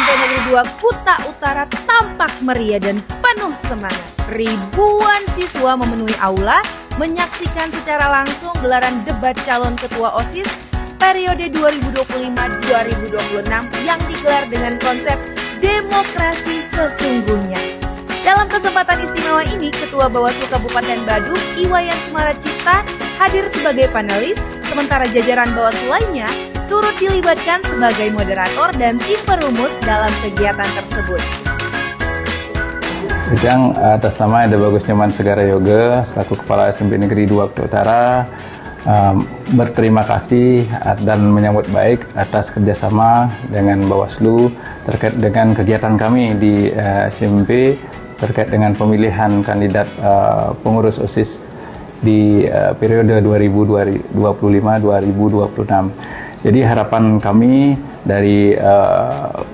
SMP Negeri 2 Kuta Utara tampak meriah dan penuh semangat. Ribuan siswa memenuhi aula menyaksikan secara langsung gelaran debat calon ketua OSIS periode 2025-2026 yang digelar dengan konsep demokrasi sesungguhnya. Dalam kesempatan istimewa ini, Ketua Bawaslu Kabupaten Badung, Iwayan Sumaracipta, hadir sebagai panelis, sementara jajaran Bawaslu lainnya turut dilibatkan sebagai moderator dan tim perumus dalam kegiatan tersebut. Ujang, atas nama Eda Bagus Nyoman Segara Yoga, selaku Kepala SMP Negeri 2 Kuta Utara, berterima kasih dan menyambut baik atas kerjasama dengan Bawaslu terkait dengan kegiatan kami di SMP terkait dengan pemilihan kandidat pengurus OSIS di periode 2025-2026. Jadi harapan kami dari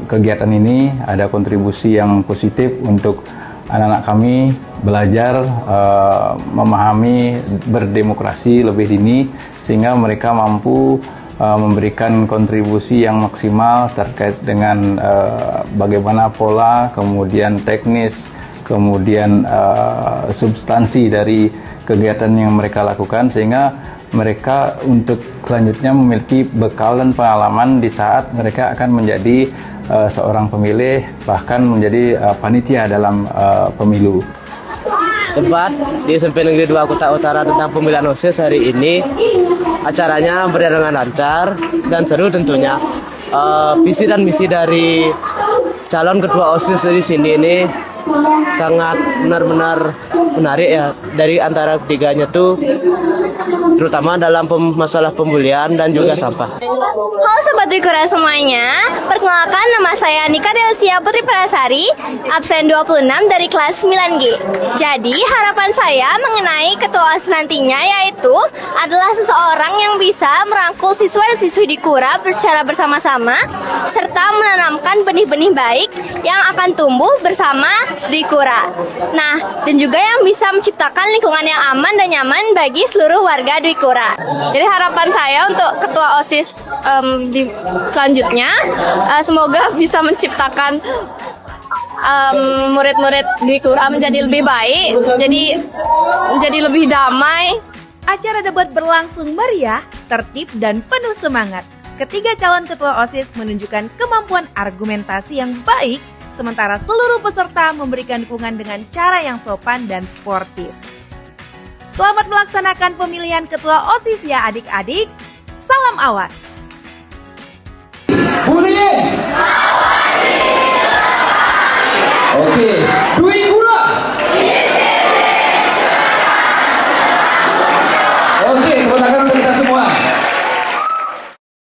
kegiatan ini ada kontribusi yang positif untuk anak-anak kami belajar memahami berdemokrasi lebih dini sehingga mereka mampu memberikan kontribusi yang maksimal terkait dengan bagaimana pola, kemudian teknis, kemudian substansi dari kegiatan yang mereka lakukan sehingga mereka untuk selanjutnya memiliki bekal dan pengalaman di saat mereka akan menjadi seorang pemilih, bahkan menjadi panitia dalam pemilu. Debat di SMP Negeri 2 Kuta Utara tentang pemilihan OSIS hari ini, acaranya berjalan dengan lancar dan seru tentunya. Visi dan misi dari calon ketua OSIS di sini ini sangat benar-benar menarik ya. Dari antara ketiganya tuh terutama dalam masalah pembulian dan juga sampah. Halo Sobat Wikura semuanya, perkenalkan nama saya Nika Delsia Putri Prasari, absen 26 dari kelas 9G. Jadi harapan saya mengenai ketua OSIS nantinya yaitu adalah seseorang yang bisa merangkul siswa dan siswi di Kura secara bersama-sama serta menanamkan benih-benih baik yang akan tumbuh bersama di Kura. Nah, dan juga yang bisa menciptakan lingkungan yang aman dan nyaman bagi seluruh warga Dwi Kura. Jadi harapan saya untuk ketua OSIS di selanjutnya semoga bisa menciptakan murid-murid Dwi Kura menjadi lebih baik, jadi lebih damai. Acara debat berlangsung meriah, tertib dan penuh semangat. Ketiga calon ketua OSIS menunjukkan kemampuan argumentasi yang baik, sementara seluruh peserta memberikan dukungan dengan cara yang sopan dan sportif. Selamat melaksanakan pemilihan ketua OSIS ya adik-adik. Salam awas.